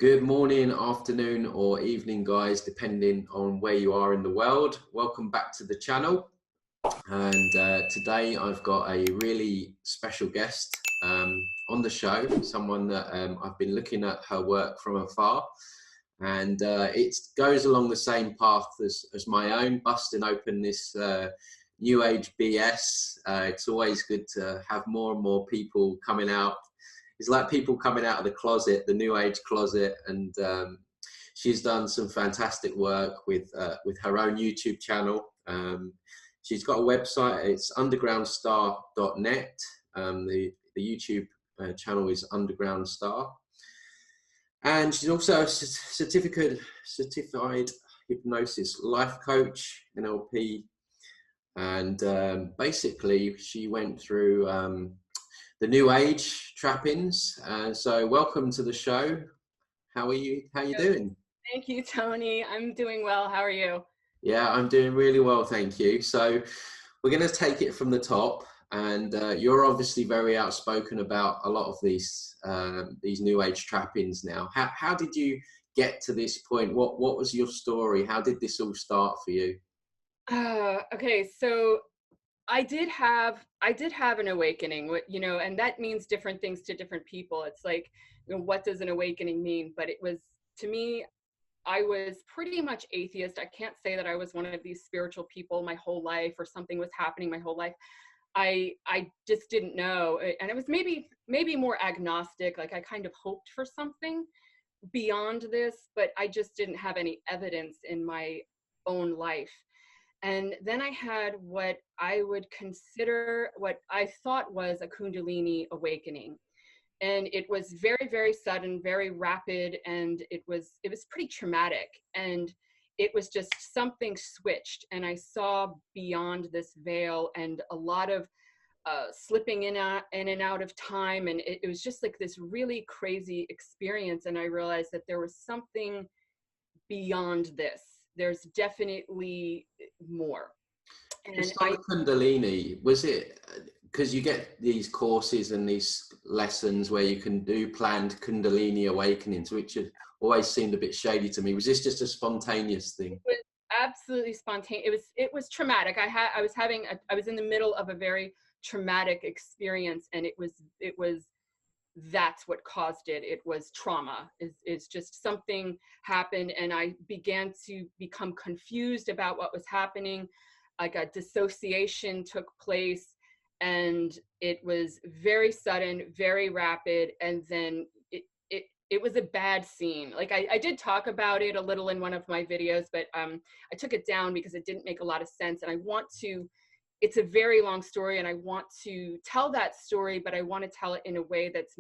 Good morning, afternoon, or evening, guys, depending on where you are in the world. Welcome back to the channel. And today I've got a really special guest on the show, someone that I've been looking at her work from afar. And it goes along the same path as my own, busting open this new age BS. It's always good to have more and more people coming out. It's like people coming out of the closet, the new age closet, and she's done some fantastic work with her own YouTube channel. She's got a website, it's undergroundstar.net. The YouTube channel is Underground Star. And she's also a certified hypnosis life coach, NLP. And basically she went through the new age trappings. So welcome to the show. How are you? How you doing? Thank you, Tony. I'm doing well. How are you? Yeah, I'm doing really well, thank you. So we're going to take it from the top, and you're obviously very outspoken about a lot of these new age trappings now. How did you get to this point? What was your story? How did this all start for you? Okay, so I did have an awakening, and that means different things to different people. It's like, what does an awakening mean? But it was, to me, I was pretty much atheist. I can't say that I was one of these spiritual people my whole life, or something was happening my whole life. I just didn't know, and it was maybe more agnostic. Like, I kind of hoped for something beyond this, but I just didn't have any evidence in my own life. And then I had what I would consider, what I thought was a Kundalini awakening. And it was very, very sudden, very rapid, and it was pretty traumatic. And it was just something switched, and I saw beyond this veil, and a lot of slipping in and out of time. And it was just like this really crazy experience. And I realized that there was something beyond this. There's definitely more. And It's like Kundalini. Was it because you get these courses and these lessons where you can do planned Kundalini awakenings, which had always seemed a bit shady to me? Was this just a spontaneous thing? It was absolutely spontaneous. It was traumatic. I was in the middle of a very traumatic experience, and it was that's what caused it. It was trauma. It's just something happened, and I began to become confused about what was happening. Like, a dissociation took place, and it was very sudden, very rapid, and then it was a bad scene. Like, I did talk about it a little in one of my videos, but I took it down because it didn't make a lot of sense. And it's a very long story, and I want to tell that story, but I want to tell it in a way that's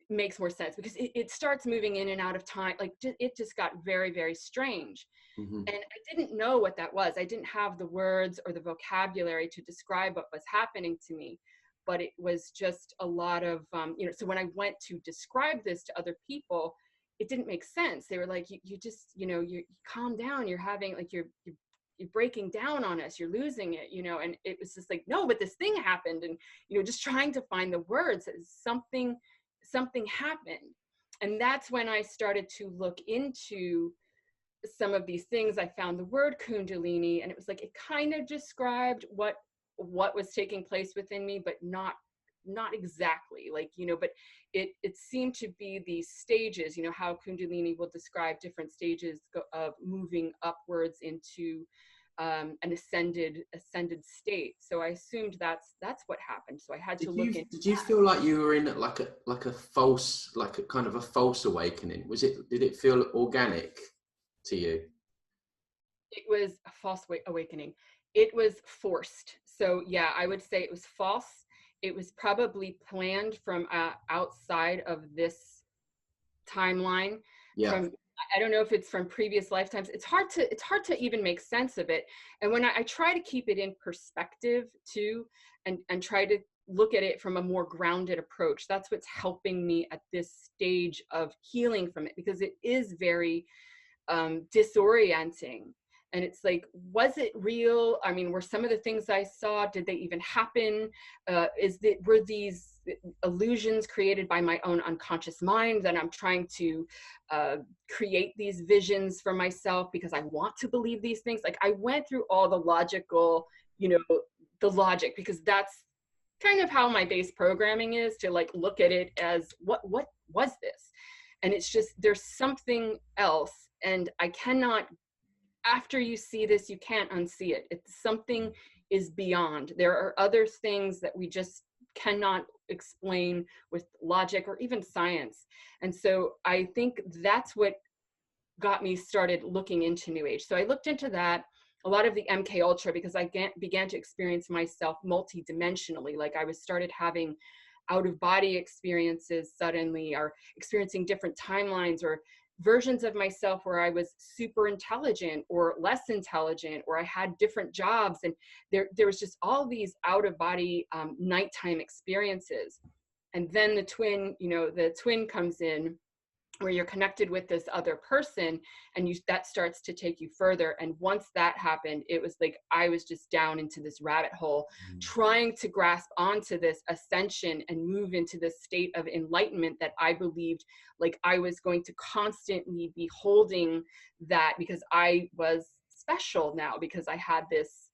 makes more sense, because it starts moving in and out of time. Like, it just got very, very strange. Mm-hmm. And I didn't know what that was. I didn't have the words or the vocabulary to describe what was happening to me, but it was just a lot of, so when I went to describe this to other people, it didn't make sense. They were like, you just, you calm down. You're having, like, you're breaking down on us. You're losing it, and it was just like, no, but this thing happened. And, just trying to find the words, something happened. And that's when I started to look into some of these things. I found the word Kundalini, and it was like, it kind of described what was taking place within me, but not exactly, like, but it seemed to be these stages, how Kundalini will describe different stages of moving upwards into an ascended state. So I assumed that's what happened. So I had to look into. Did you feel like you were in like a false, like a kind of a false awakening? Did it feel organic to you? It was a false awakening. It was forced. So yeah, I would say it was false. It was probably planned from outside of this timeline. Yeah. I don't know if it's from previous lifetimes. It's hard to even make sense of it. And when I try to keep it in perspective too, and try to look at it from a more grounded approach, that's what's helping me at this stage of healing from it, because it is very disorienting. And it's like, was it real? I mean, were some of the things I saw, did they even happen? Were these illusions created by my own unconscious mind that I'm trying to create these visions for myself because I want to believe these things? Like, I went through all the logical, the logic, because that's kind of how my base programming is, to like look at it as what was this? And it's just, there's something else, and I cannot, after you see this, you can't unsee it. It's something is beyond. There are other things that we just cannot explain with logic or even science. And so I think that's what got me started looking into New Age. So I looked into that, a lot of the MK Ultra, because I began to experience myself multidimensionally. Like, I was started having out of body experiences suddenly, or experiencing different timelines, or versions of myself where I was super intelligent or less intelligent, or I had different jobs. And there was just all these out of body nighttime experiences. And then the twin comes in, where you're connected with this other person, and that starts to take you further. And once that happened, it was like I was just down into this rabbit hole, trying to grasp onto this ascension and move into this state of enlightenment that I believed like I was going to constantly be holding, that because I was special now, because I had this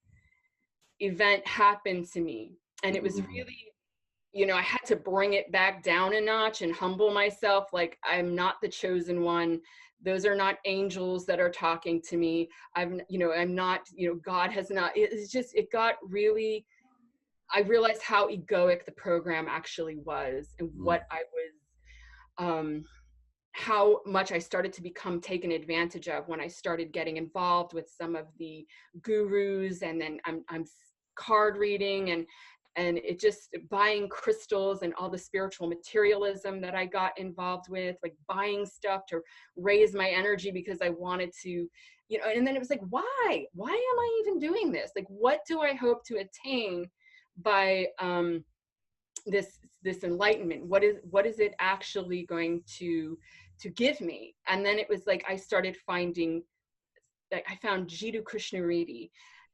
event happen to me. And it was really, I had to bring it back down a notch and humble myself. Like, I'm not the chosen one. Those are not angels that are talking to me. I'm not, God has not, it's just, it got really, I realized how egoic the program actually was, and what I was, how much I started to become taken advantage of when I started getting involved with some of the gurus. And then I'm card reading, and it just, buying crystals and all the spiritual materialism that I got involved with, like buying stuff to raise my energy because I wanted to, and then it was like, why am I even doing this? Like, what do I hope to attain by this enlightenment? What is it actually going to give me? And then it was like I started finding, like, I found Jiddu Krishnamurti,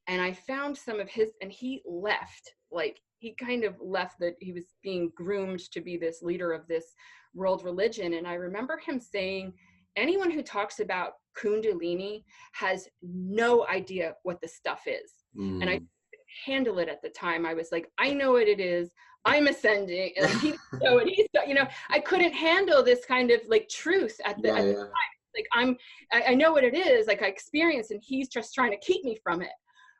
and I found some of his, and he left, like, he kind of left, that he was being groomed to be this leader of this world religion. And I remember him saying, anyone who talks about Kundalini has no idea what the stuff is. And I couldn't handle it at the time. I was like, I know what it is. I'm ascending, and he didn't know it. I couldn't handle this kind of like truth at the time. Like, I know what it is, like I experienced, and he's just trying to keep me from it.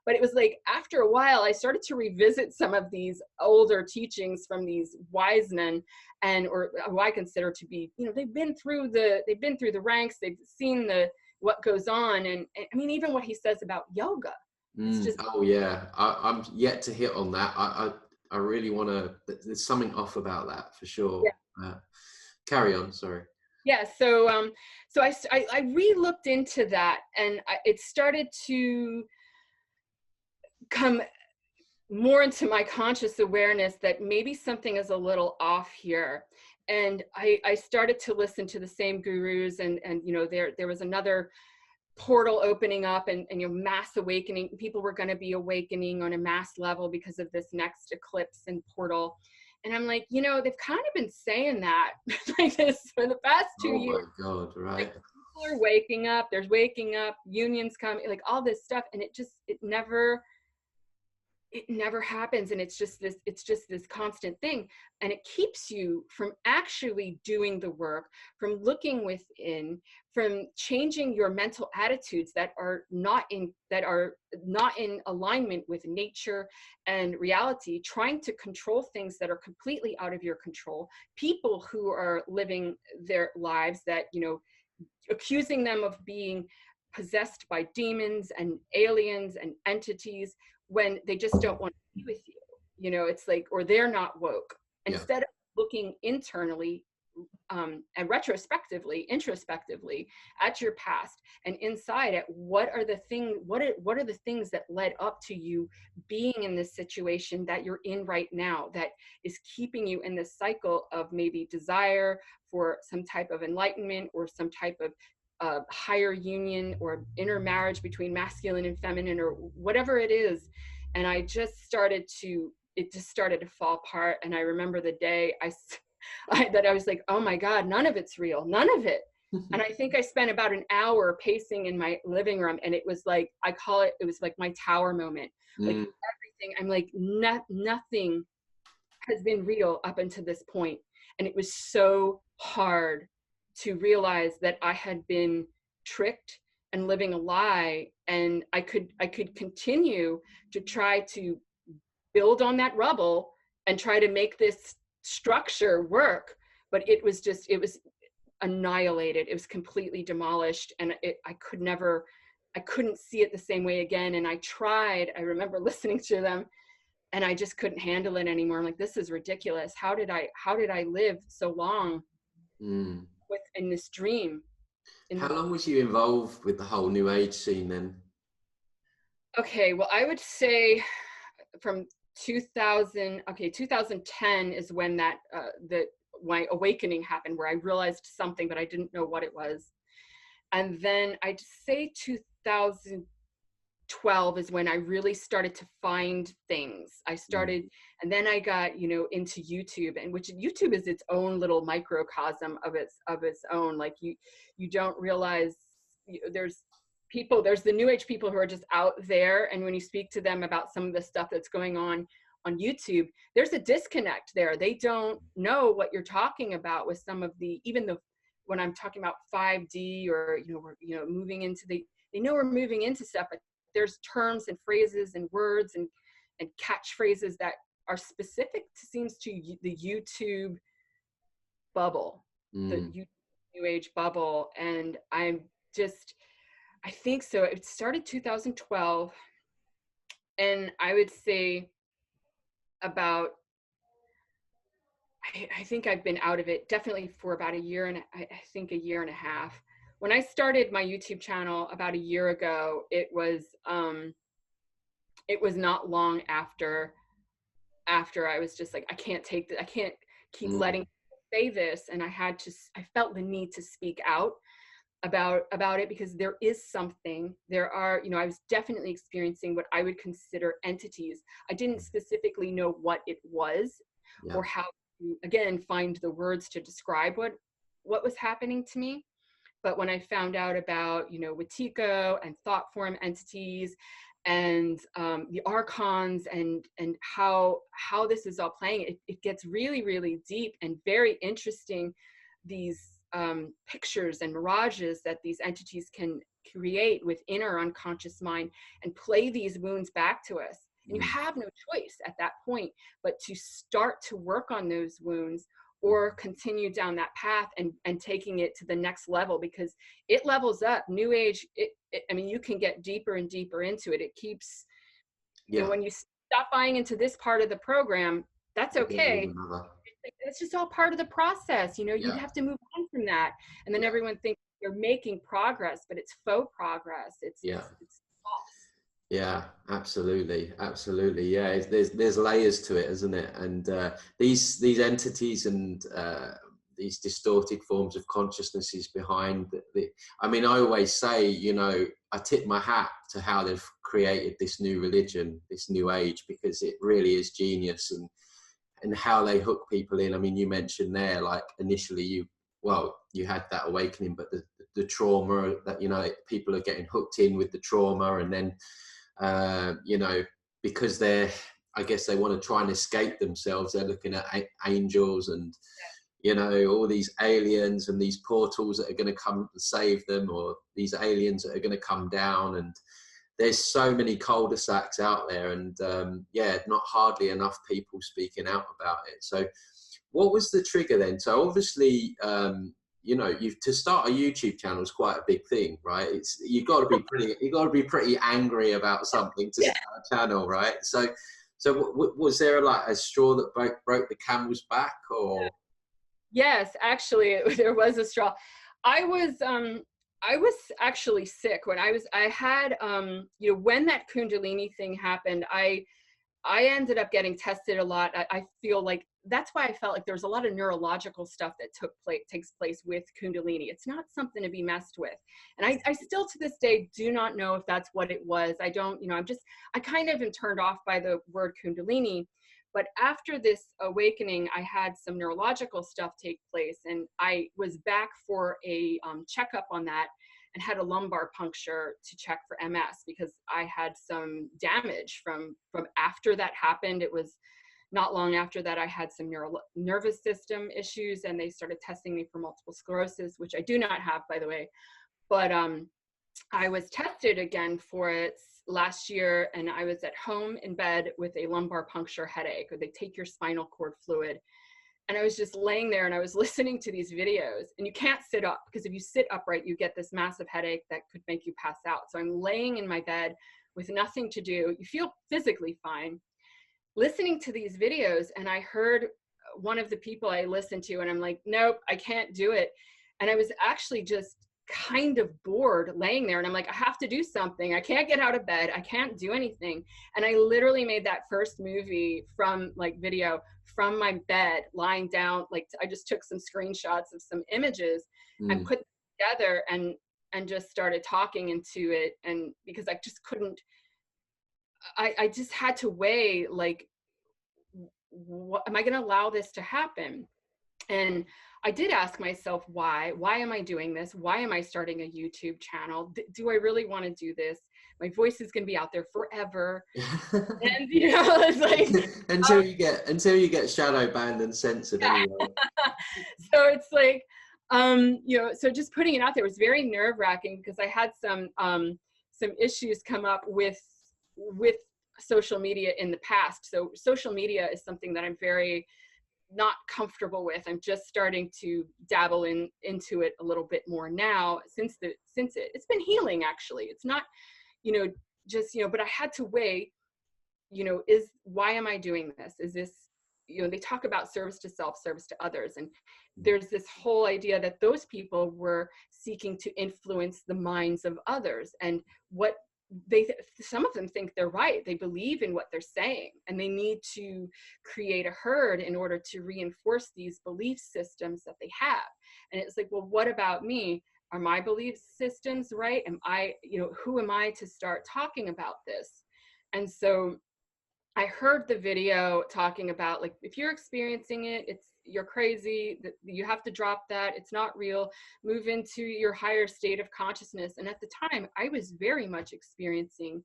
But it was like, after a while, I started to revisit some of these older teachings from these wise men, or who I consider to be, they've been through the ranks, they've seen what goes on. And I mean, even what he says about yoga. It's just, oh yeah, I'm yet to hit on that. I really want to, there's something off about that for sure. Yeah. Carry on, sorry. Yeah, so I re-looked into that, and it started to come more into my conscious awareness that maybe something is a little off here. And I started to listen to the same gurus, and there was another portal opening up, and mass awakening. People were going to be awakening on a mass level because of this next eclipse and portal. And I'm like, they've kind of been saying that like this for the past 2 years. Oh my God, right. Like, people are waking up, there's waking up, unions coming, like all this stuff. And it never happens. And it's just this constant thing. And it keeps you from actually doing the work, from looking within, from changing your mental attitudes that are not in alignment with nature and reality, trying to control things that are completely out of your control, people who are living their lives that, accusing them of being possessed by demons and aliens and entities, when they just don't want to be with you. It's like, or they're not woke. Instead of looking internally and introspectively at your past and inside, at what are the things that led up to you being in this situation that you're in right now, that is keeping you in this cycle of maybe desire for some type of enlightenment, or some type of a higher union or intermarriage between masculine and feminine or whatever it is. And it just started to fall apart. And I remember the day that I was like, oh my God, none of it's real, none of it. And I think I spent about an hour pacing in my living room, and it was like, it was like my tower moment. Like everything, I'm like, nothing has been real up until this point. And it was so hard to realize that I had been tricked and living a lie, and I could continue to try to build on that rubble and try to make this structure work, but it was annihilated. It was completely demolished, and I couldn't see it the same way again. And I remember listening to them, and I just couldn't handle it anymore. I'm like, this is ridiculous. How did I live so long in this dream? How long was you involved with the whole New Age scene then? Okay, well, I would say from 2010 is when my awakening happened, where I realized something, but I didn't know what it was. And then I'd say 2012 is when I really started to find things. And then I got, into YouTube, and which YouTube is its own little microcosm of its own. Like you don't realize there's the New Age people who are just out there. And when you speak to them about some of the stuff that's going on YouTube, there's a disconnect there. They don't know what you're talking about with some of when I'm talking about 5D or, we're, moving into they know we're moving into stuff, but there's terms and phrases and words and catchphrases that are specific seems to the YouTube bubble, the New Age bubble. And I think so. It started 2012, and I would say about, I think I've been out of it definitely for about a year and a half. When I started my YouTube channel about a year ago, it was not long after I was just like, I can't take this. I can't keep letting people say this. And I felt the need to speak out about it, because there is something. There are, I was definitely experiencing what I would consider entities. I didn't specifically know what it was or how to, again, find the words to describe what was happening to me. But when I found out about, Wetiko and thought form entities and the archons and how this is all playing, it gets really, really deep and very interesting. These pictures and mirages that these entities can create within our unconscious mind and play these wounds back to us. And you have no choice at that point but to start to work on those wounds or continue down that path and taking it to the next level, because it levels up. New Age, I mean, you can get deeper and deeper into it. It keeps, when you stop buying into this part of the program, that's okay. It's just all part of the process. You'd have to move on from that. And then everyone thinks you're making progress, but it's faux progress. It's false. Yeah, absolutely. Yeah, there's layers to it, isn't it? And these entities and these distorted forms of consciousnesses behind I mean, I always say, I tip my hat to how they've created this new religion, this New Age, because it really is genius. And how they hook people in. I mean, you mentioned there, like initially you had that awakening, but the trauma that, people are getting hooked in with the trauma, and then, because I guess they want to try and escape themselves. They're looking at angels and, all these aliens and these portals that are going to come and save them, or these aliens that are going to come down. And there's so many cul-de-sacs out there, and not hardly enough people speaking out about it. So what was the trigger then? So obviously, to start a YouTube channel is quite a big thing, right? You've got to be pretty angry about something to start a channel, right? So was there like a straw that broke the camel's back, or? Yes, actually there was a straw. I was actually sick when I had, when that Kundalini thing happened. I I ended up getting tested a lot. I feel like that's why I felt like there was a lot of neurological stuff that takes place with Kundalini. It's not something to be messed with. And I still to this day do not know if that's what it was. I don't, you know, I kind of am turned off by the word Kundalini. But after this awakening, I had some neurological stuff take place, and I was back for a checkup on that, and had a lumbar puncture to check for MS because I had some damage from after that happened. It was not long after that I had some nervous system issues, and they started testing me for multiple sclerosis, which I do not have, by the way. But I was tested again for it last year, and I was at home in bed with a lumbar puncture headache, or they take your spinal cord fluid. And I was just laying there and I was listening to these videos, and you can't sit up because if you sit upright, you get this massive headache that could make you pass out. So I'm laying in my bed with nothing to do. You feel physically fine listening to these videos. And I heard one of the people I listened to, and I'm like, nope, I can't do it. And I was actually just kind of bored laying there, and I'm like, I have to do something. I can't get out of bed. I can't do anything. And I literally made that first movie from like video from my bed, lying down. Like I just took some screenshots of some images and put them together, and just started talking into it. And because I just couldn't, I just had to weigh, like, what am I going to allow this to happen? And I did ask myself, why am I doing this? Why am I starting a YouTube channel? Do I really want to do this? My voice is going to be out there forever. And, you know, it's like, until you get shadow banned and censored anyway. So it's like, you know, so just putting it out there was very nerve wracking because I had some issues come up with social media in the past. So social media is something that I'm very not comfortable with. I'm just starting to dabble into it a little bit more now since it's been healing, actually. It's not, you know, just, you know, but I had to weigh, you know, why am I doing this? Is this, you know, they talk about service to self, service to others. And there's this whole idea that those people were seeking to influence the minds of others, and what some of them think they're right. They believe in what they're saying, and they need to create a herd in order to reinforce these belief systems that they have. And it's like, well, what about me? Are my belief systems right? Am I, you know, who am I to start talking about this? And so I heard the video talking about, like, if you're experiencing it, you're crazy, that you have to drop that. It's not real. Move into your higher state of consciousness. And at the time, I was very much experiencing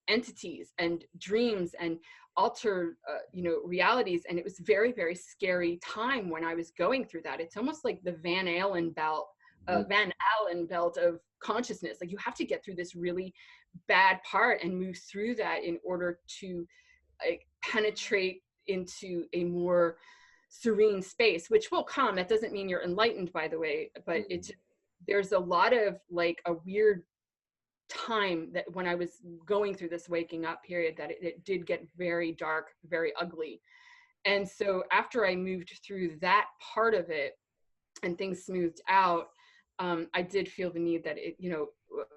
entities and dreams and altered, you know, realities. And it was very, very scary time when I was going through that. It's almost like the Van Allen belt of consciousness. Like, you have to get through this really bad part and move through that in order to, like, penetrate into a more serene space, which will come. That doesn't mean you're enlightened, by the way, but there's a lot of, like, a weird time that when I was going through this waking up period, that it did get very dark, very ugly. And so after I moved through that part of it and things smoothed out, I did feel the need that it, you know,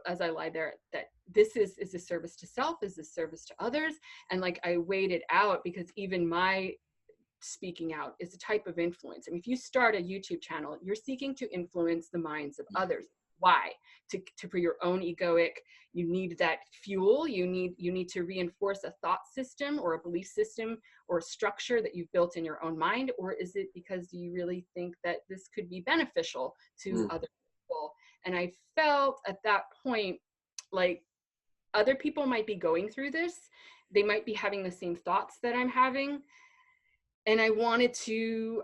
as I lie there, that this is a service to self, is a service to others. And, like, I weighed it out, because even my speaking out is a type of influence. I mean, if you start a YouTube channel, you're seeking to influence the minds of others. Why? For your own egoic, you need that fuel. You need to reinforce a thought system or a belief system or a structure that you've built in your own mind, or is it because you really think that this could be beneficial to other people? And I felt at that point, like, other people might be going through this. They might be having the same thoughts that I'm having. And I wanted to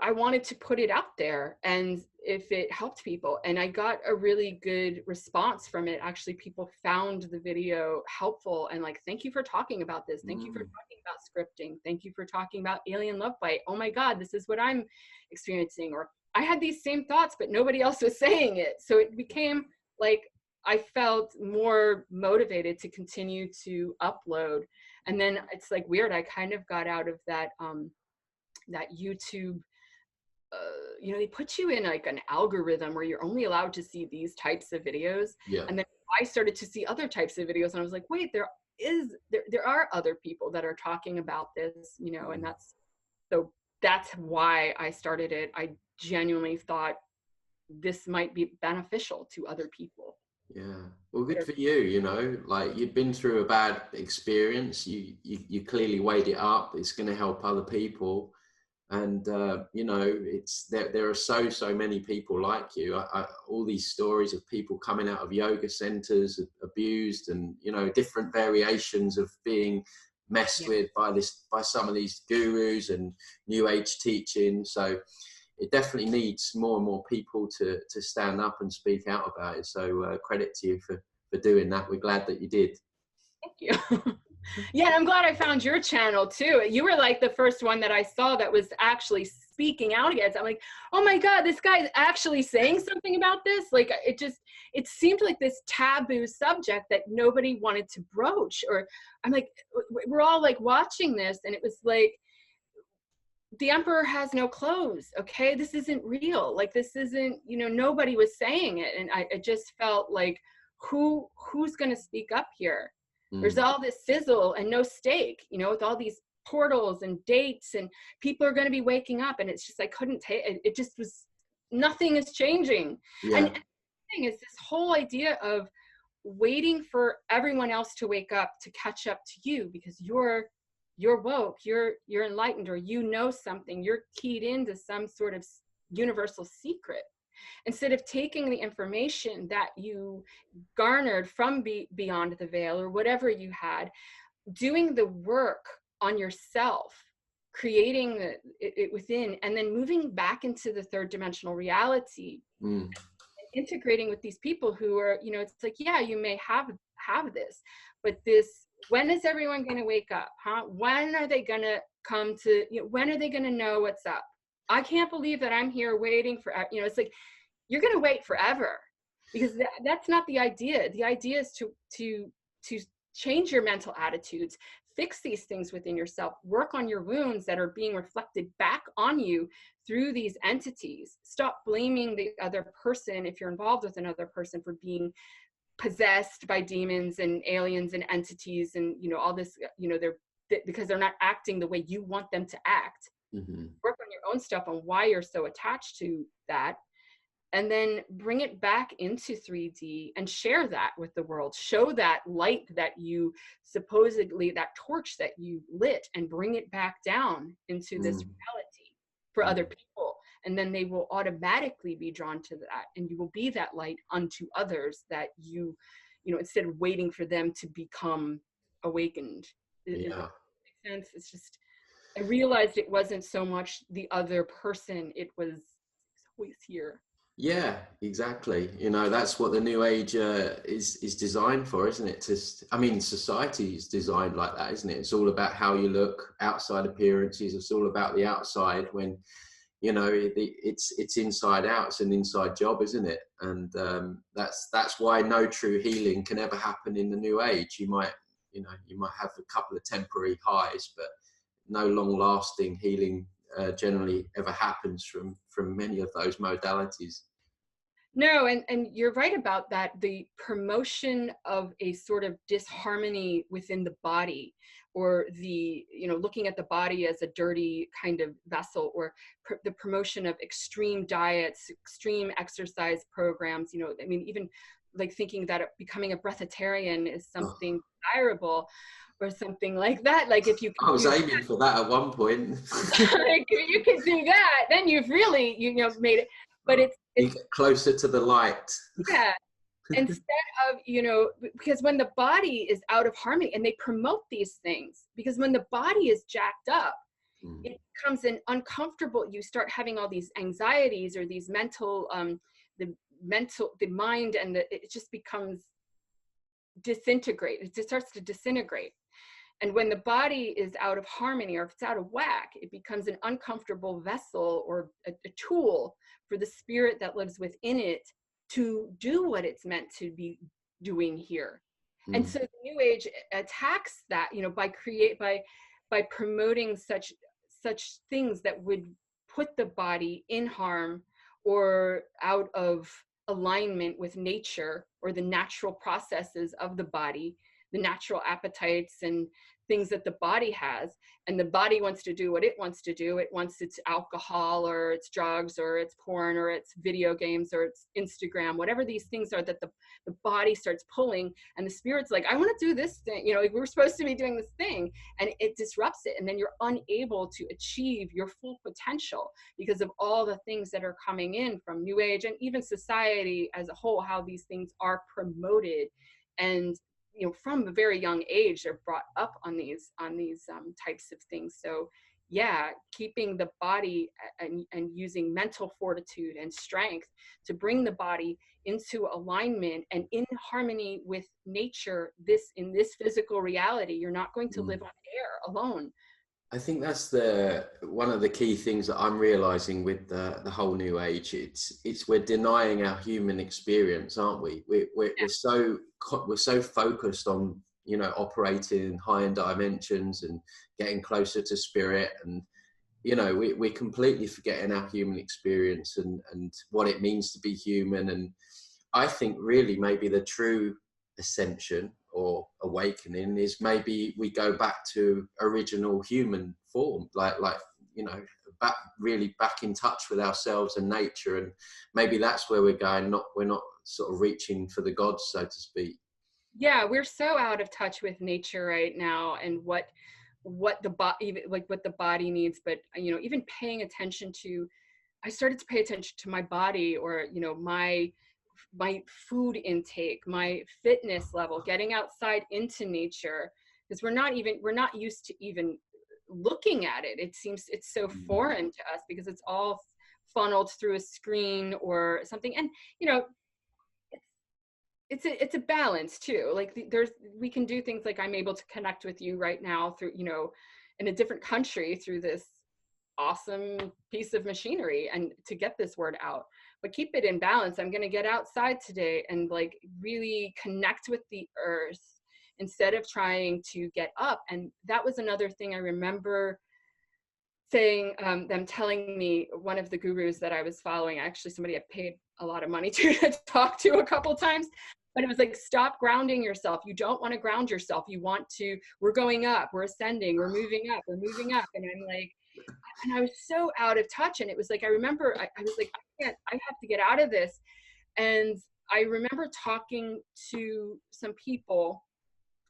put it out there, and if it helped people. And I got a really good response from it. Actually, people found the video helpful and, like, thank you for talking about this. Thank you for talking about scripting. Thank you for talking about alien love bite. Oh my God, this is what I'm experiencing. Or I had these same thoughts, but nobody else was saying it. So it became like, I felt more motivated to continue to upload. And then it's like weird. I kind of got out of that, that YouTube, you know, they put you in, like, an algorithm where you're only allowed to see these types of videos. Yeah. And then I started to see other types of videos, and I was like, wait, there are other people that are talking about this, you know, and that's why I started it. I genuinely thought this might be beneficial to other people. Yeah. Well, good for you, you know, like you'd been through a bad experience. You clearly weighed it up. It's going to help other people. And, you know, there are so many people like you. All these stories of people coming out of yoga centers, abused, and, you know, different variations of being messed with by some of these gurus and new age teaching. So it definitely needs more and more people to stand up and speak out about it. So credit to you for doing that. We're glad that you did. Thank you. Yeah, and I'm glad I found your channel too. You were like the first one that I saw that was actually speaking out against it. I'm like, oh my God, this guy is actually saying something about this. Like it seemed like this taboo subject that nobody wanted to broach. Or I'm like, we're all like watching this, and it was like, the emperor has no clothes. Okay, this isn't real. Like, this isn't, you know, nobody was saying it. And I just felt like, who's going to speak up here? There's all this sizzle and no steak, you know, with all these portals and dates, and people are going to be waking up, and it's just, I couldn't take it. It just was, nothing is changing. Yeah. And the thing is, this whole idea of waiting for everyone else to wake up to catch up to you because you're woke, you're enlightened, or you know something, you're keyed into some sort of universal secret. Instead of taking the information that you garnered from beyond the veil, or whatever you had, doing the work on yourself, creating it within, and then moving back into the third dimensional reality, integrating with these people who are, you know, it's like, yeah, you may have this, but when is everyone going to wake up? When are they going to come to, you know, when are they going to know what's up? I can't believe that I'm here waiting for, you know, it's like, you're going to wait forever, because that's not the idea. The idea is to change your mental attitudes, fix these things within yourself, work on your wounds that are being reflected back on you through these entities. Stop blaming the other person, if you're involved with another person, for being possessed by demons and aliens and entities and, you know, all this, you know, because they're not acting the way you want them to act. Work on your own stuff on why you're so attached to that, and then bring it back into 3D and share that with the world. Show that light that you supposedly, that torch that you lit, and bring it back down into this reality for other people. And then they will automatically be drawn to that, and you will be that light unto others, that you know, instead of waiting for them to become awakened. Does that make sense? It's just, I realized it wasn't so much the other person, it was always here. Yeah, exactly. You know, that's what the new age is designed for, isn't it? I mean, society is designed like that, isn't it? It's all about how you look, outside appearances. It's all about the outside, when, you know, it's inside out. It's an inside job, isn't it? And that's why no true healing can ever happen in the new age. You might have a couple of temporary highs, but no long-lasting healing generally ever happens from many of those modalities. No, and you're right about that. The promotion of a sort of disharmony within the body, or the, you know, looking at the body as a dirty kind of vessel, or the promotion of extreme diets, extreme exercise programs. You know, I mean, even like thinking that becoming a breatharian is something desirable, or something like that. Like, if you I was aiming for that at one point. like, if you could do that, then you've really, you know, made it. But it's you get closer to the light. Yeah. Instead of, you know, because when the body is out of harmony, and they promote these things, because when the body is jacked up, it becomes an uncomfortable, you start having all these anxieties, or these mental, the mind, and it just becomes disintegrate. It just starts to disintegrate. And when the body is out of harmony, or if it's out of whack, it becomes an uncomfortable vessel, or a tool for the spirit that lives within it to do what it's meant to be doing here. And so the new age attacks that, you know, by promoting such things that would put the body in harm, or out of alignment with nature, or the natural processes of the body. the natural appetites and things that the body has, and the body wants to do what it wants to do. It wants its alcohol or its drugs or its porn or its video games or its Instagram, whatever these things are that the body starts pulling, and the spirit's like, I want to do this thing, you know, like, we're supposed to be doing this thing, and it disrupts it, and then you're unable to achieve your full potential because of all the things that are coming in from New Age and even society as a whole, how these things are promoted. And you know, from a very young age, they're brought up on these types of things. So yeah, keeping the body and using mental fortitude and strength to bring the body into alignment and in harmony with nature, in this physical reality. You're not going to live on air alone. I think that's one of the key things that I'm realizing with the whole New Age. It's we're denying our human experience, aren't we? We're so focused on, you know, operating in higher dimensions and getting closer to spirit, and you know, we're completely forgetting our human experience and what it means to be human. And I think really maybe the true ascension or awakening is maybe we go back to original human form, like you know, back in touch with ourselves and nature. And maybe that's where we're going. We're not sort of reaching for the gods, so to speak. Yeah, we're so out of touch with nature right now, and what the body, like what the body needs. But you know, even paying attention to, I started to pay attention to my body, or you know, my food intake, my fitness level, getting outside into nature, because we're not used to even looking at it. It seems it's so foreign to us because it's all funneled through a screen or something. And you know, it's a balance too. Like we can do things like I'm able to connect with you right now through, you know, in a different country through this awesome piece of machinery and to get this word out, but keep it in balance. I'm going to get outside today and like really connect with the earth instead of trying to get up. And that was another thing I remember saying, them telling me, one of the gurus that I was following, actually somebody I paid a lot of money to talk to a couple times, but it was like, stop grounding yourself. You don't want to ground yourself. You want to, we're going up, we're ascending, we're moving up, we're moving up. And I'm like, and I was so out of touch. And it was like, I remember I was like, I have to get out of this. And I remember talking to some people,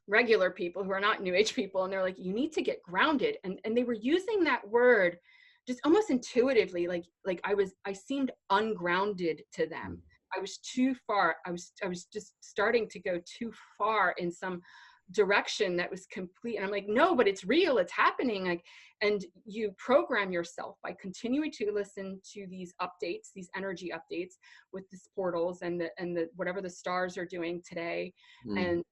regular people who are not New Age people, and they're like, you need to get grounded. And they were using that word just almost intuitively, like I seemed ungrounded to them. I was too far. I was just starting to go too far in some direction that was complete. And I'm like, no, but it's real, it's happening. Like, and you program yourself by continuing to listen to these updates, these energy updates with these portals and the whatever the stars are doing today. And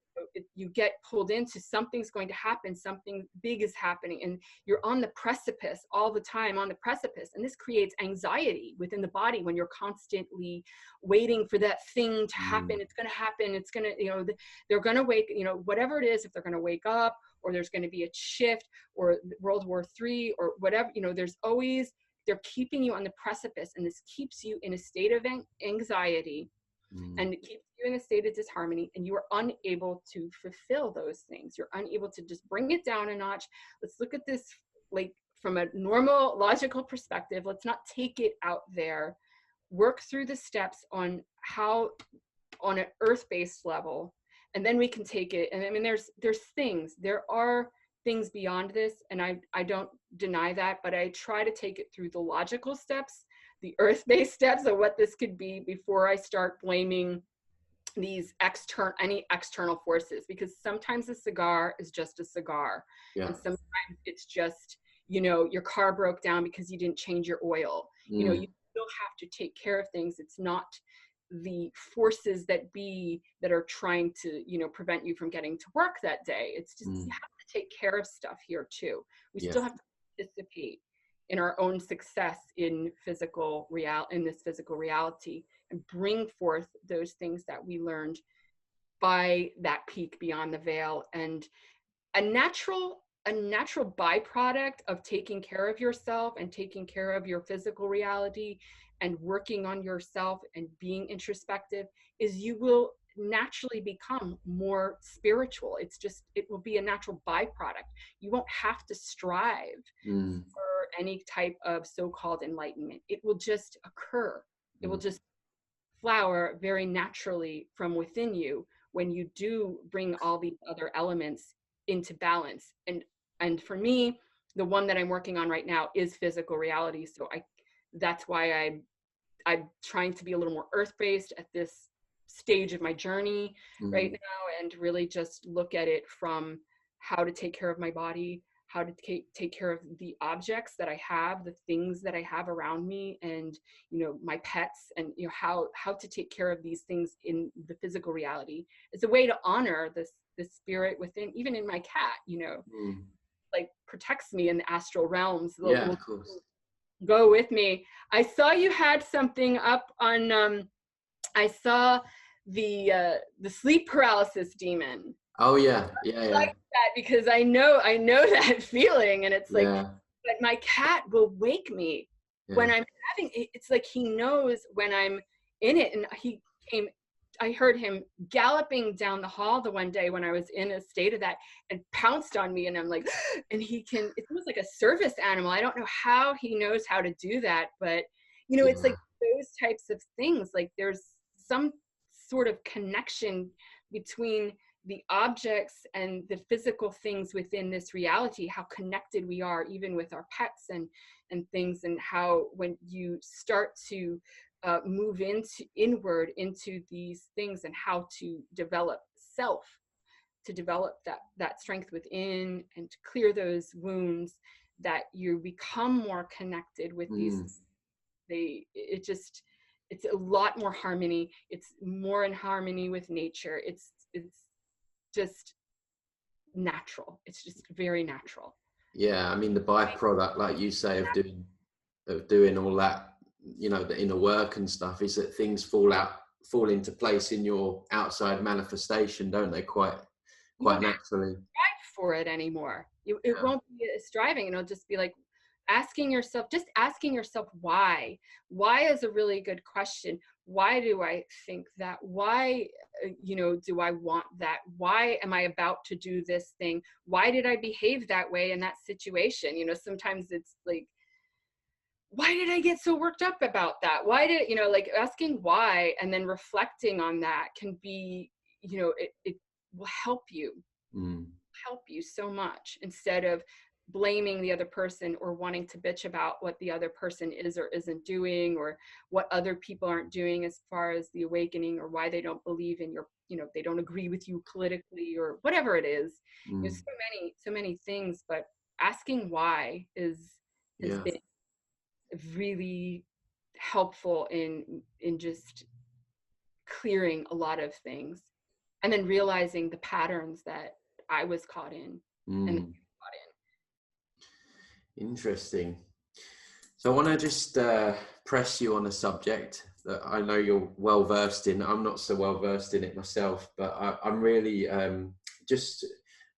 you get pulled into something's going to happen, something big is happening, and you're on the precipice all the time, on the precipice. And this creates anxiety within the body when you're constantly waiting for that thing to happen. It's going to happen. It's going to, you know, they're going to wake, you know, whatever it is, if they're going to wake up, or there's going to be a shift, or World War III, or whatever, you know, there's always, they're keeping you on the precipice, and this keeps you in a state of anxiety. And it keeps you in a state of disharmony, and you are unable to fulfill those things. You're unable to just bring it down a notch. Let's look at this like from a normal logical perspective. Let's not take it out there. Work through the steps on how, on an earth-based level, and then we can take it. And I mean, there are things beyond this, and I don't deny that, but I try to take it through the logical steps, the earth-based steps of what this could be, before I start blaming these any external forces, because sometimes a cigar is just a cigar. And sometimes it's just, you know, your car broke down because you didn't change your oil. You know, you still have to take care of things. It's not the forces that are trying to, you know, prevent you from getting to work that day. It's just, you have to take care of stuff here too. We still have to participate in our own success in this physical reality, and bring forth those things that we learned by that peak beyond the veil. And a natural byproduct of taking care of yourself and taking care of your physical reality and working on yourself and being introspective is you will naturally become more spiritual. It's just, it will be a natural byproduct. You won't have to strive Mm. for any type of so-called enlightenment. It will just occur. It will Mm. just flower very naturally from within you when you do bring all these other elements into balance. And for me, the one that I'm working on right now is physical reality. So that's why I'm trying to be a little more earth-based at this stage of my journey right Mm. now, and really just look at it from how to take care of my body, how to take care of the objects that I have, the things that I have around me, and my pets, and how to take care of these things in the physical reality. It's a way to honor this spirit within, even in my cat, Mm. like protects me in the astral realms. Yeah, Will of course. go with me. I saw you had something up on I saw the sleep paralysis demon. Oh yeah, yeah, I yeah, like that because I know that feeling, and it's like, yeah, but my cat will wake me yeah. when I'm having it. It's like he knows when I'm in it, and came I heard him galloping down the hall the one day when I was in a state of that, and pounced on me, and I'm like, and it's almost like a service animal. I don't know how he knows how to do that, but it's Yeah. like those types of things. Like there's some sort of connection between the objects and the physical things within this reality, how connected we are even with our pets and things, and how when you start to move inward into these things, and how to develop self, to develop that strength within, and to clear those wounds, that you become more connected with these. Mm. It's a lot more harmony. It's more in harmony with nature. It's just natural. It's just very natural. Yeah, I mean the byproduct, like you say, of doing all that, the inner work and stuff, is that things fall into place in your outside manifestation, don't they? Quite You won't naturally. strive for it anymore. It Yeah. won't be a striving. It'll just be like asking yourself, why. Why is a really good question. Why do I think that? Why do I want that? Why am I about to do this thing? Why did I behave that way in that situation? Sometimes it's like, why did I get so worked up about that? Why did like asking why, and then reflecting on that can be, it will Mm. help you so much, instead of blaming the other person, or wanting to bitch about what the other person is or isn't doing, or what other people aren't doing as far as the awakening, or why they don't believe in your, they don't agree with you politically, or whatever it is. Mm. So many things, but asking why has Yeah. been really helpful in just clearing a lot of things, and then realizing the patterns that I was caught in, and Mm. caught Interesting. So I want to just press you on a subject that I know you're well versed in. I'm not so well versed in it myself, but I'm really just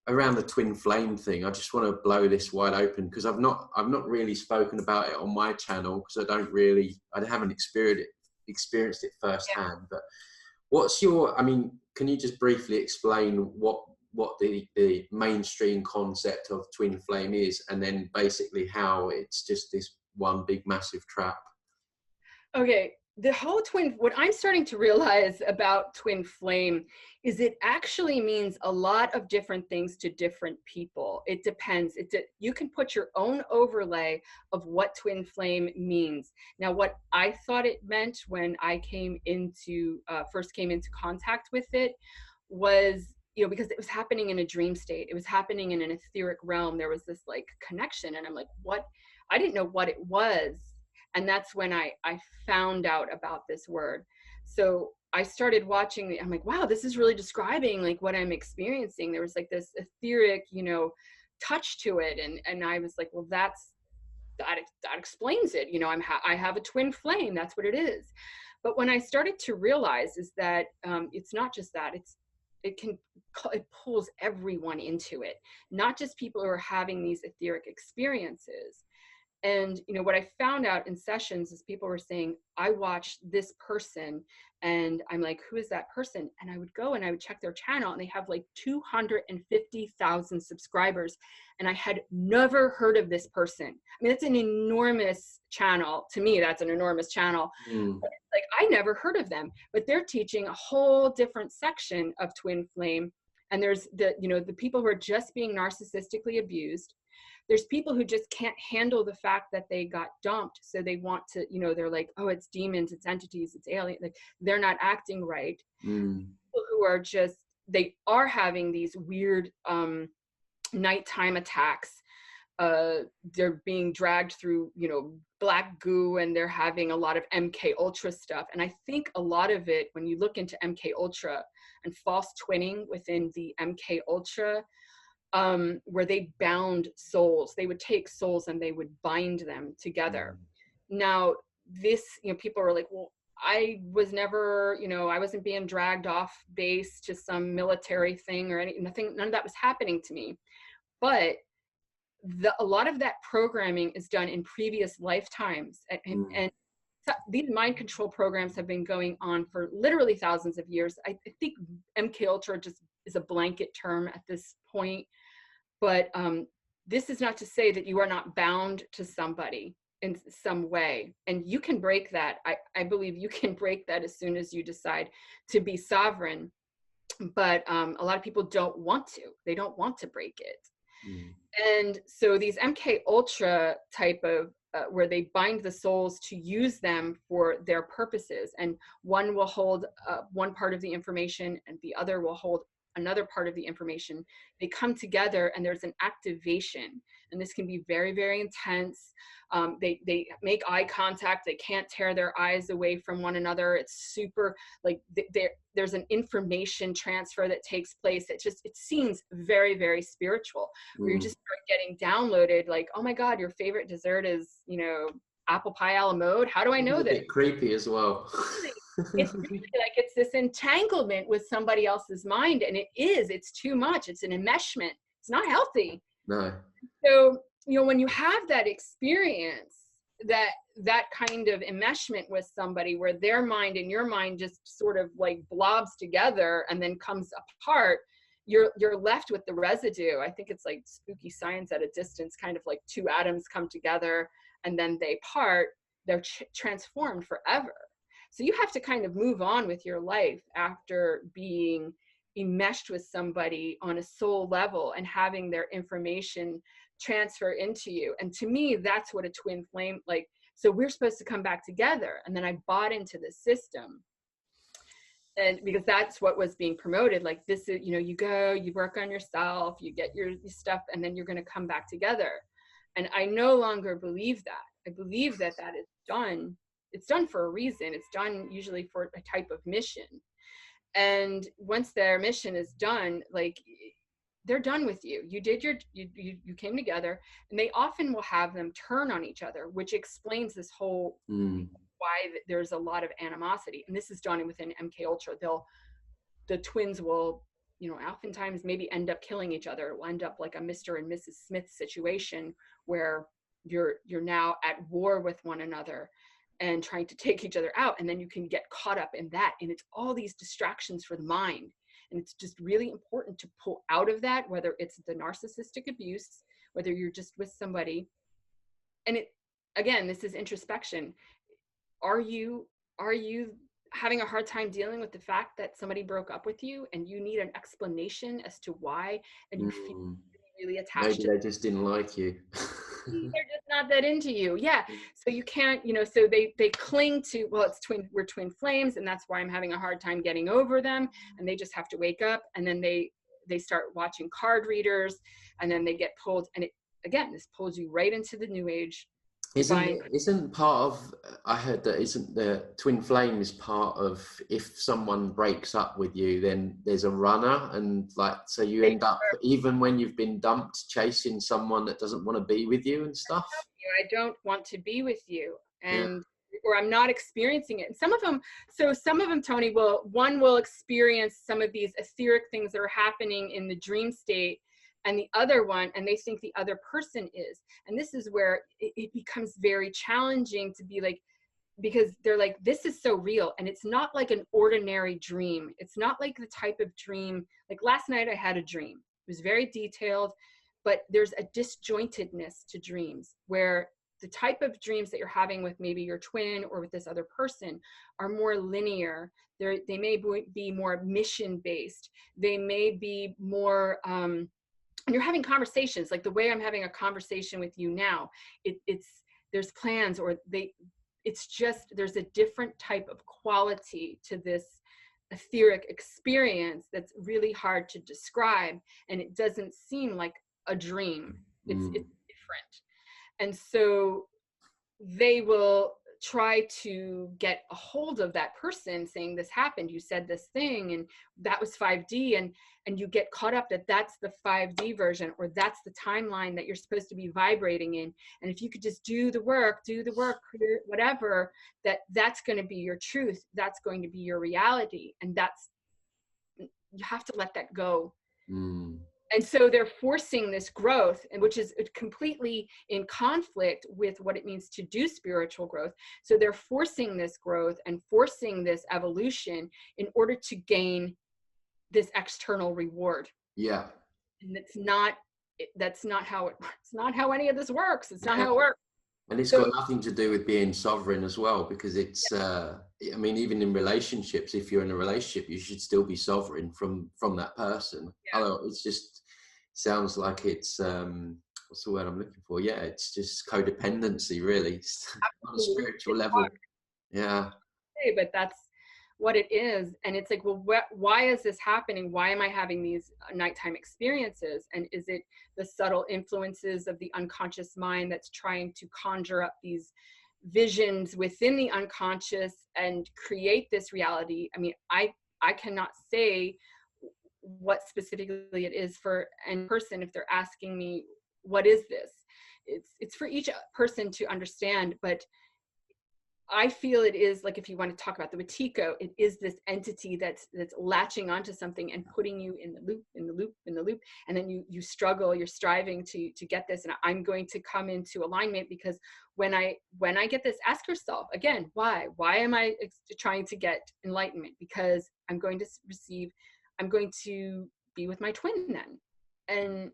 around the twin flame thing. I just want to blow this wide open, because I've not really spoken about it on my channel, because I haven't experienced it firsthand. But what's your? I mean, can you just briefly explain what the mainstream concept of twin flame is, and then basically how it's just this one big massive trap? Okay, the whole what I'm starting to realize about twin flame is it actually means a lot of different things to different people. It depends. You can put your own overlay of what twin flame means. Now, what I thought it meant when I first came into contact with it was, because it was happening in a dream state. It was happening in an etheric realm. There was this like connection, and I'm like, what? I didn't know what it was. And that's when I found out about this word. So I started watching I'm like, wow, this is really describing like what I'm experiencing. There was like this etheric, touch to it. And I was like, well, that explains it. I have a twin flame. That's what it is. But when I started to realize is that it's not just that, it pulls everyone into it, not just people who are having these etheric experiences. And, you know, what I found out in sessions is people were saying, I watched this person and I'm like, who is that person? And I would go and I would check their channel and they have like 250,000 subscribers. And I had never heard of this person. I mean, that's an enormous channel. To me, that's an enormous channel. Mm. Like, I never heard of them, but they're teaching a whole different section of twin flame. And there's the, you know, the people who are just being narcissistically abused. There's people who just can't handle the fact that they got dumped. So they want to, you know, they're like, oh, it's demons, it's entities, it's alien. Like, they're not acting right. Mm. People who are just, they are having these weird nighttime attacks. They're being dragged through, you know, black goo, and they're having a lot of MK Ultra stuff. And I think a lot of it, when you look into MK Ultra and false twinning within the MK Ultra, where they bound souls, they would take souls and they would bind them together. Now, this, you know, people are like, well, I was never, you know, I wasn't being dragged off base to some military thing or anything. None of that was happening to me. But a lot of that programming is done in previous lifetimes. And these mind control programs have been going on for literally thousands of years. I think MK Ultra just is a blanket term at this point. But this is not to say that you are not bound to somebody in some way. And you can break that. I believe you can break that as soon as you decide to be sovereign. But a lot of people don't want to. They don't want to break it. And so these MK Ultra type of, where they bind the souls to use them for their purposes. And one will hold one part of the information and the other will hold another part of the information. They come together and there's an activation. And this can be very, very intense. They make eye contact. They can't tear their eyes away from one another. It's super, like, there's an information transfer that takes place. It seems very, very spiritual, where you just start getting downloaded, like, oh my God, your favorite dessert is, you know, apple pie a la mode. How do I know that? It's a bit creepy as well. It's really like it's this entanglement with somebody else's mind, and it's too much. It's an enmeshment. It's not healthy. No. So, you know, when you have that experience, that kind of enmeshment with somebody where their mind and your mind just sort of like blobs together and then comes apart, you're left with the residue. I think it's like spooky science at a distance, kind of like two atoms come together and then they part. They're transformed forever. So you have to kind of move on with your life after being enmeshed with somebody on a soul level and having their information transfer into you. And to me, that's what a twin flame, like, so we're supposed to come back together. And then I bought into the system. And because that's what was being promoted, like, this is, you know, you go, you work on yourself, you get your stuff, and then you're going to come back together. And I no longer believe that. I believe that is done. It's done for a reason. It's done usually for a type of mission. And once their mission is done, like, they're done with you. You did you came together, and they often will have them turn on each other, which explains this whole why there's a lot of animosity. And this is done within MK Ultra. The twins will, you know, oftentimes maybe end up killing each other. It will end up like a Mr. and Mrs. Smith situation where you're now at war with one another and trying to take each other out. And then you can get caught up in that. And it's all these distractions for the mind. And it's just really important to pull out of that, whether it's the narcissistic abuse, whether you're just with somebody. And again, this is introspection. Are you having a hard time dealing with the fact that somebody broke up with you and you need an explanation as to why, and you feel really attached Maybe they just didn't like you. They're just not that into you. Yeah. So you can't, you know, so they cling to, well, we're twin flames, and that's why I'm having a hard time getting over them. And they just have to wake up, and then they start watching card readers, and then they get pulled. And this pulls you right into the new age. Isn't part of, I heard that isn't the twin flame is part of, if someone breaks up with you, then there's a runner, and like, so you end up, even when you've been dumped, chasing someone that doesn't want to be with you and stuff. I don't want to be with you, and or I'm not experiencing it. And some of them, Tony, one will experience some of these etheric things that are happening in the dream state, and the other one, and they think the other person is. And this is where it becomes very challenging to be like, because they're like, this is so real. And it's not like an ordinary dream. It's not like the type of dream, like last night I had a dream. It was very detailed, but there's a disjointedness to dreams where the type of dreams that you're having with maybe your twin or with this other person are more linear. They may be more mission based. They may be more, and you're having conversations like the way I'm having a conversation with you now. There's plans, or it's just, there's a different type of quality to this etheric experience that's really hard to describe, and it doesn't seem like a dream. It's different. And so they will try to get a hold of that person saying, this happened, you said this thing, and that was 5D, and you get caught up that that's the 5D version, or that's the timeline that you're supposed to be vibrating in. And if you could just do the work, whatever, that's going to be your truth. That's going to be your reality. And you have to let that go. And so they're forcing this growth, and which is completely in conflict with what it means to do spiritual growth. So they're forcing this growth and forcing this evolution in order to gain this external reward. Yeah. And that's not how it's not how any of this works. It's not how it works. And it's got nothing to do with being sovereign as well, because it's, I mean, even in relationships, if you're in a relationship, you should still be sovereign from that person. Yeah. Although it's just sounds like it's, what's the word I'm looking for? Yeah, it's just codependency, really, on a spiritual level. Yeah. But that's what it is. And it's like, well, why is this happening? Why am I having these nighttime experiences? And is it the subtle influences of the unconscious mind that's trying to conjure up these visions within the unconscious and create this reality? I mean, I cannot say what specifically it is for any person if they're asking me, what is this? It's for each person to understand, but I feel it is like, if you want to talk about the Wetiko, it is this entity that's latching onto something and putting you in the loop. And then you struggle, you're striving to get this. And I'm going to come into alignment, because when I get this, ask yourself again, why am I trying to get enlightenment? Because I'm going to be with my twin then. And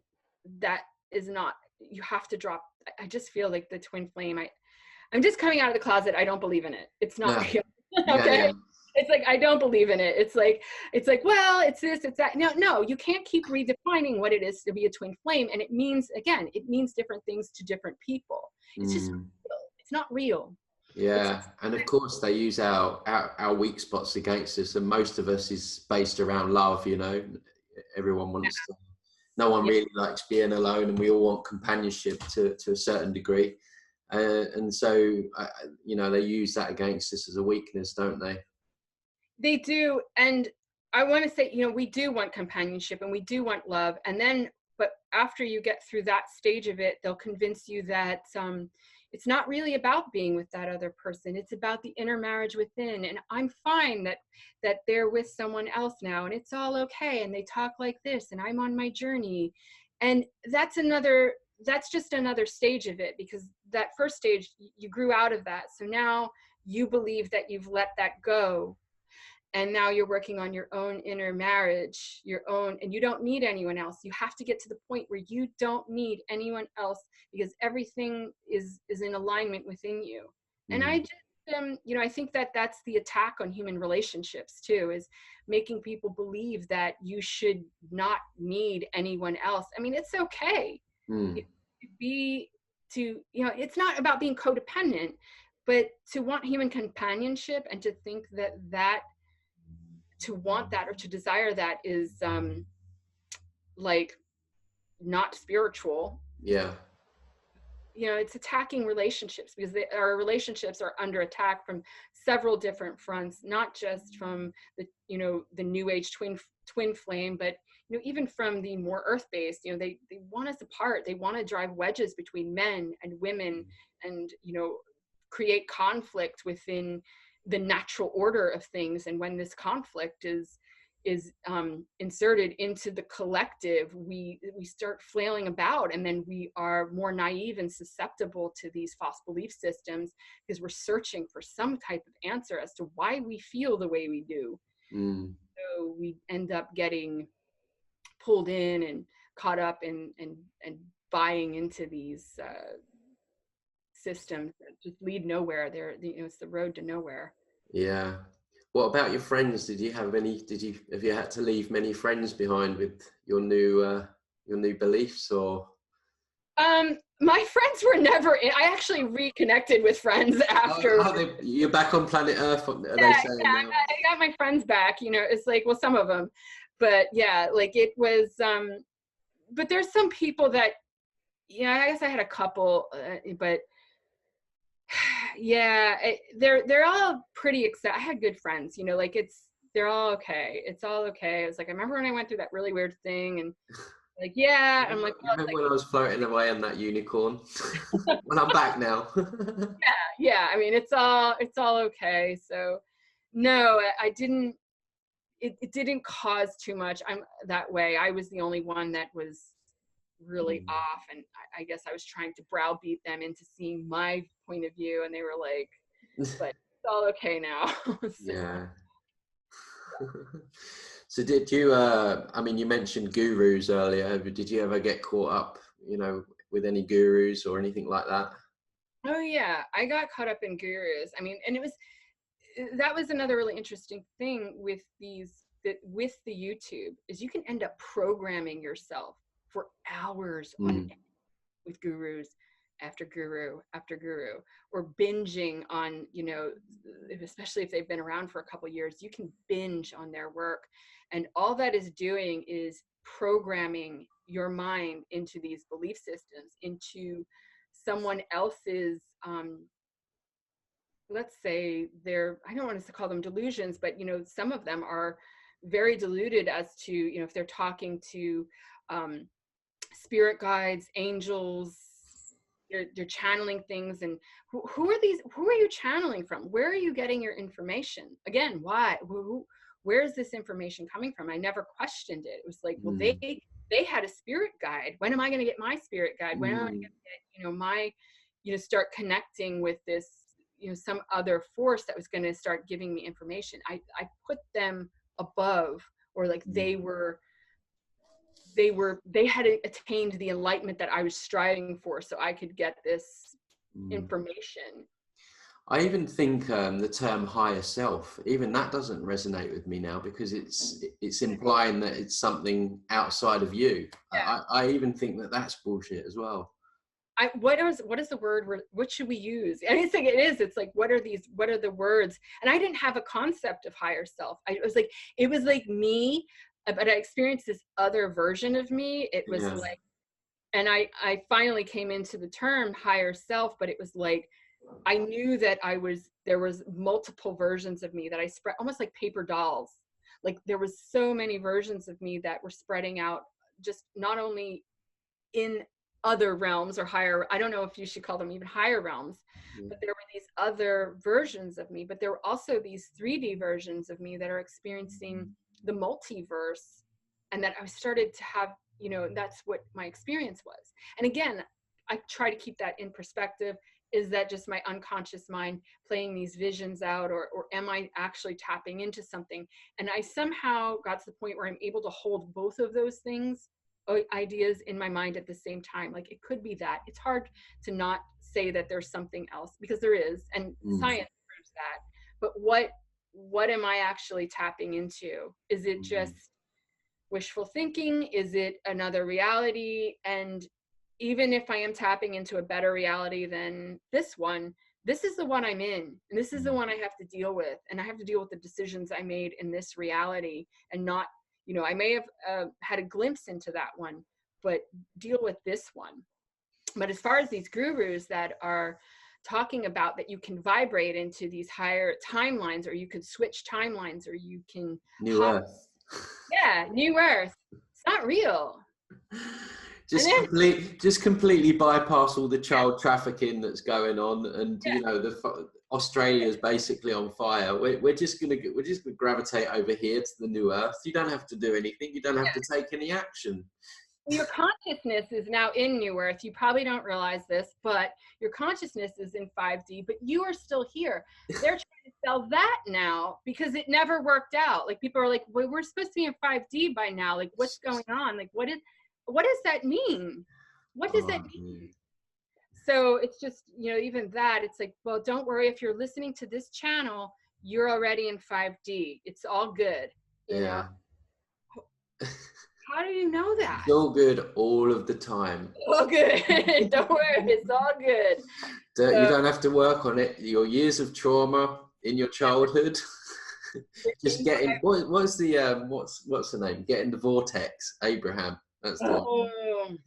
that is not, you have to drop. I just feel like the twin flame, I'm just coming out of the closet. I don't believe in it. It's not real. Okay. Yeah. It's like, I don't believe in it. It's like, well, it's this, it's that. No, you can't keep redefining what it is to be a twin flame. And it means different things to different people. It's just real. It's not real. Yeah. And of course they use our weak spots against us. And most of us is based around love, you know, everyone wants to, no one really likes being alone, and we all want companionship to a certain degree. And so, you know, they use that against us as a weakness, don't they? They do. And I want to say, you know, we do want companionship and we do want love. And then, but after you get through that stage of it, they'll convince you that it's not really about being with that other person. It's about the inner marriage within. And I'm fine that they're with someone else now, and it's all okay. And they talk like this, and I'm on my journey. And that's just another stage of it, because that first stage, you grew out of that. So now you believe that you've let that go. And now you're working on your own inner marriage, and you don't need anyone else. You have to get to the point where you don't need anyone else, because everything is in alignment within you. And I just, you know, I think that that's the attack on human relationships too, is making people believe that you should not need anyone else. I mean, it's okay. You know, it's not about being codependent, but to want human companionship and to think that to want that or to desire that is like not spiritual. Yeah. You know, it's attacking relationships, because our relationships are under attack from several different fronts, not just from the, you know, the new age twin flame, but, you know, even from the more earth-based, you know, they want us apart. They want to drive wedges between men and women, and, you know, create conflict within the natural order of things. And when this conflict is is inserted into the collective, we start flailing about, and then we are more naive and susceptible to these false belief systems because we're searching for some type of answer as to why we feel the way we do. So we end up getting pulled in and caught up in and buying into these systems that just lead nowhere. It's the road to nowhere. Yeah. What about your friends? Have you had to leave many friends behind with your new beliefs, or? My friends were never in. I actually reconnected with friends after. You're back on planet Earth, are they saying now? I got my friends back, it's like, well, some of them, but yeah, like it was, but there's some people that, I guess I had a couple, but yeah, they're all pretty I had good friends, like they're all okay. It's all okay. It's like, I remember when I went through that really weird thing, and like, yeah, I'm like, remember when I was floating away on that unicorn? Well, I'm back now. yeah. I mean, it's all okay. So no, I didn't, it didn't cause too much. I'm that way. I was the only one that was really off, and I guess I was trying to browbeat them into seeing my point of view, and they were like, but it's all okay now. So. Yeah. So did you, I mean, you mentioned gurus earlier. Did you ever get caught up, with any gurus or anything like that? Oh yeah, I got caught up in gurus. I mean, and that was another really interesting thing with with the YouTube, is you can end up programming yourself for hours on end with gurus after guru after guru, or binging on, especially if they've been around for a couple of years, you can binge on their work. And all that is doing is programming your mind into these belief systems, into someone else's, let's say I don't want to call them delusions, but, some of them are very deluded as to, if they're talking to spirit guides, angels, you're channeling things. And who are you channeling from? Where are you getting your information? Again, why? Where is this information coming from? I never questioned it. It was like, well, they had a spirit guide. When am I going to get my spirit guide? When am I going to get, my, start connecting with this, some other force that was going to start giving me information? I put them above, or like they had attained the enlightenment that I was striving for, so I could get this information. I even think the term higher self, even that doesn't resonate with me now, because it's implying that it's something outside of you. Yeah. I even think that that's bullshit as well. What is the word? What should we use? Anything it is, it's like, what are the words? And I didn't have a concept of higher self. It was like me, but I experienced this other version of me. It was like, and I finally came into the term higher self, but it was like, I knew that there was multiple versions of me that I spread, almost like paper dolls. Like there was so many versions of me that were spreading out, just not only in other realms or higher, I don't know if you should call them even higher realms, but there were these other versions of me, but there were also these 3D versions of me that are experiencing the multiverse, and that I started to have, that's what my experience was. And again, I try to keep that in perspective. Is that just my unconscious mind playing these visions out, or am I actually tapping into something? And I somehow got to the point where I'm able to hold both of those things, ideas in my mind at the same time. Like it could be that. It's hard to not say that there's something else, because there is, and science proves that. But what am I actually tapping into? Is it just wishful thinking? Is it another reality? And even if I am tapping into a better reality than this one, this is the one I'm in, and this is the one I have to deal with. And I have to deal with the decisions I made in this reality, and not, I may have had a glimpse into that one, but deal with this one. But as far as these gurus that are talking about that you can vibrate into these higher timelines, or you could switch timelines, or you can New Earth. Yeah, New Earth. It's not real. Just completely bypass all the child trafficking that's going on, and Australia's basically on fire. We're just gonna gravitate over here to the new Earth. You don't have to do anything. You don't have to take any action. Your consciousness is now in New Earth. You probably don't realize this, but your consciousness is in 5D, but you are still here. They're trying to sell that now because it never worked out. Like, people are like, well, we're supposed to be in 5D by now. Like, what's going on? Like, what does that mean? What does that mean? So it's just, you know, even that, it's like, well, don't worry. If you're listening to this channel, you're already in 5D. It's all good. You know? How do you know that? It's all good all of the time. All good. Don't worry, it's all good. You don't have to work on it. Your years of trauma in your childhood, just getting what's the name? Getting the vortex. Abraham. That's the one.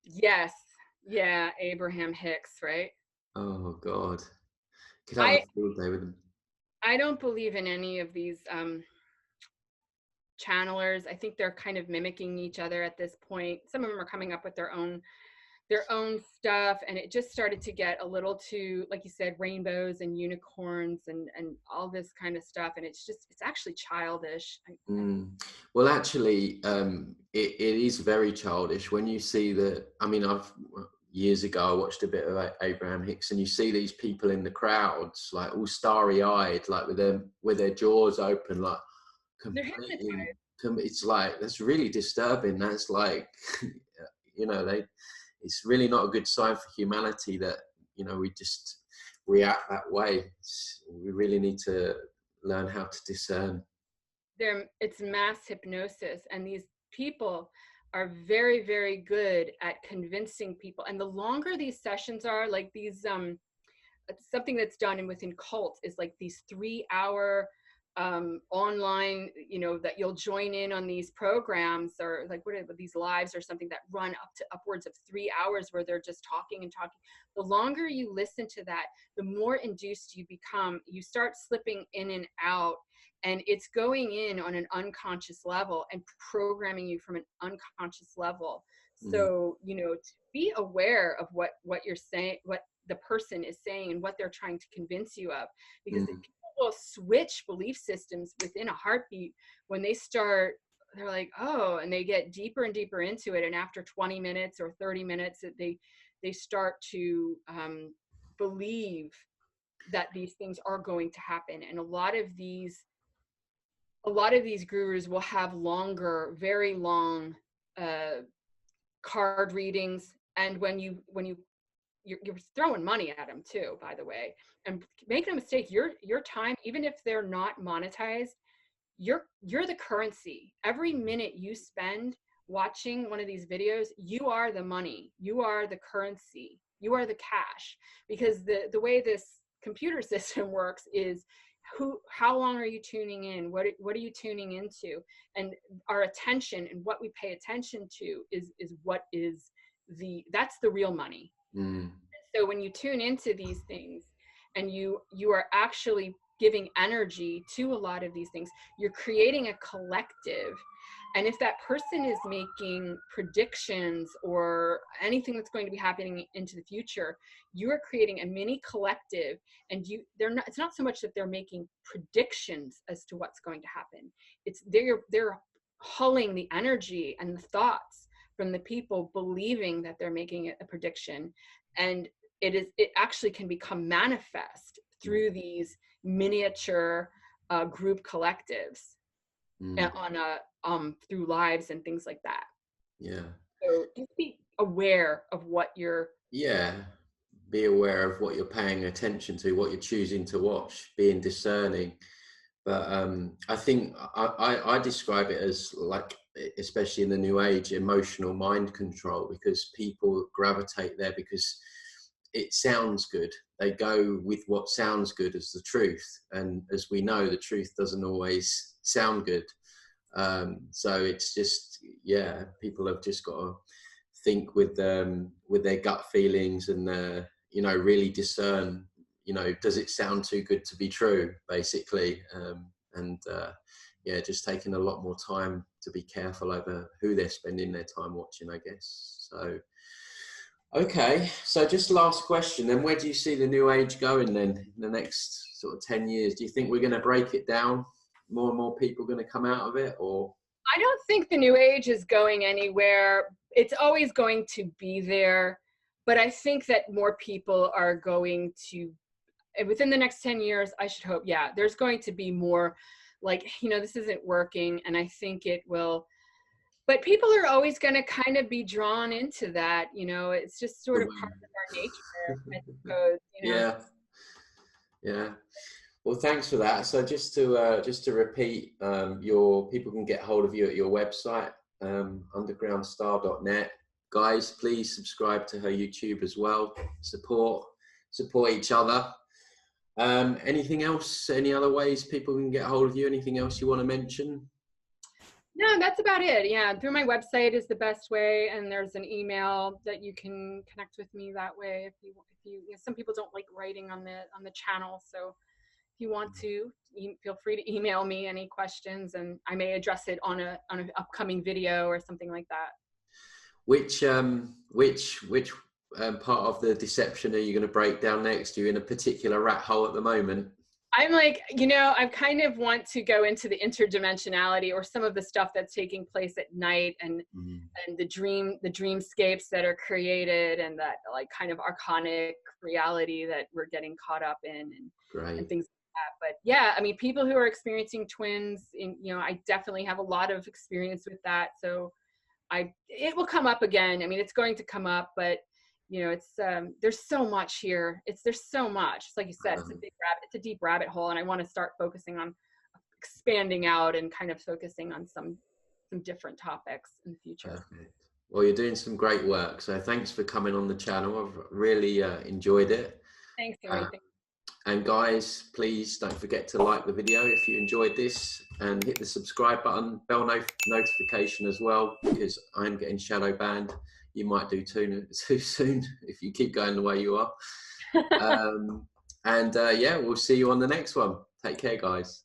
Yes. Yeah, Abraham Hicks, right? Oh God. Could have a field day with him. I don't believe in any of these channelers. I think they're kind of mimicking each other at this point. Some of them are coming up with their own stuff, and it just started to get a little too, like you said, rainbows and unicorns and all this kind of stuff, and it's actually childish. Well, actually, it is very childish when you see years ago I watched a bit of Abraham Hicks, and you see these people in the crowds like all starry-eyed, like with their jaws open, like completely. It's like, that's really disturbing. That's like, you know, it's really not a good sign for humanity that, you know, we just react that way. We really need to learn how to discern. It's mass hypnosis, and these people are very, very good at convincing people. And the longer these sessions are, like these, something that's done within cults is like these 3-hour online, you know, that you'll join in on these programs, or like these lives or something that run up to upwards of 3 hours, where they're just talking and talking. The longer you listen to that, the more induced you become. You start slipping in and out, and it's going in on an unconscious level and programming you from an unconscious level. So, you know, to be aware of what you're saying, what the person is saying, and what they're trying to convince you of, because people will switch belief systems within a heartbeat when they start. They're like, oh, and they get deeper and deeper into it, and after 20 minutes or 30 minutes, they start to believe that these things are going to happen. And a lot of these gurus will have longer, very long card readings, and when you're throwing money at them too, by the way. And make no mistake, your time, even if they're not monetized, you're the currency. Every minute you spend watching one of these videos, you are the money, you are the currency, you are the cash. Because the way this computer system works is, how long are you tuning in? What are you tuning into? And our attention and what we pay attention to is what is that's the real money. So when you tune into these things, and you are actually giving energy to a lot of these things, you're creating a collective. And if that person is making predictions or anything that's going to be happening into the future, you are creating a mini collective. And it's not so much that they're making predictions as to what's going to happen. It's they're hulling the energy and the thoughts from the people believing that they're making it a prediction. And it actually can become manifest through these miniature group collectives on through lives and things like that. So just be aware of what you're be aware of what you're paying attention to, what you're choosing to watch, being discerning. But I think I describe it as, like, especially in the new age, emotional mind control, because people gravitate there because it sounds good. They go with what sounds good as the truth, and as we know, the truth doesn't always sound good. So it's just, people have just got to think with their gut feelings, and you know, really discern, you know, does it sound too good to be true, basically. Just taking a lot more time to be careful over who they're spending their time watching, I guess. So Okay, so just last question then, where do you see the new age going then in the next sort of 10 years? Do you think we're going to break it down? More and more people going to come out of it, or? I don't think the new age is going anywhere. It's always going to be there, but I think that more people are going to, within the next 10 years, I should hope, yeah, there's going to be more like, this isn't working, and I think it will. But people are always going to kind of be drawn into that, it's just sort of part of our nature, I suppose. Yeah, yeah. Well, thanks for that. So just to repeat, your people can get hold of you at your website, undergroundstar.net. Guys, please subscribe to her YouTube as well. Support each other. Anything else? Any other ways people can get hold of you? Anything else you want to mention? No, that's about it. Yeah, through my website is the best way, and there's an email that you can connect with me that way. If you some people don't like writing on the channel, so if you want to, feel free to email me any questions, and I may address it on an upcoming video or something like that. Which part of the deception are you going to break down next? Are you in a particular rat hole at the moment? I'm like, I kind of want to go into the interdimensionality or some of the stuff that's taking place at night, and the dreamscapes that are created, and that like kind of archonic reality that we're getting caught up in, and things like that. But yeah, I mean, people who are experiencing twins, I definitely have a lot of experience with that. So it will come up again. I mean, it's going to come up, but it's there's so much here. There's so much. It's like you said, it's a deep rabbit hole, and I want to start focusing on expanding out and kind of focusing on some different topics in the future. Perfect. Well, you're doing some great work, so thanks for coming on the channel. I've really enjoyed it. Thanks, Henry. And guys, please don't forget to like the video if you enjoyed this, and hit the subscribe button, bell notification as well, because I'm getting shadow banned. You might do too soon if you keep going the way you are. Yeah, we'll see you on the next one. Take care, guys.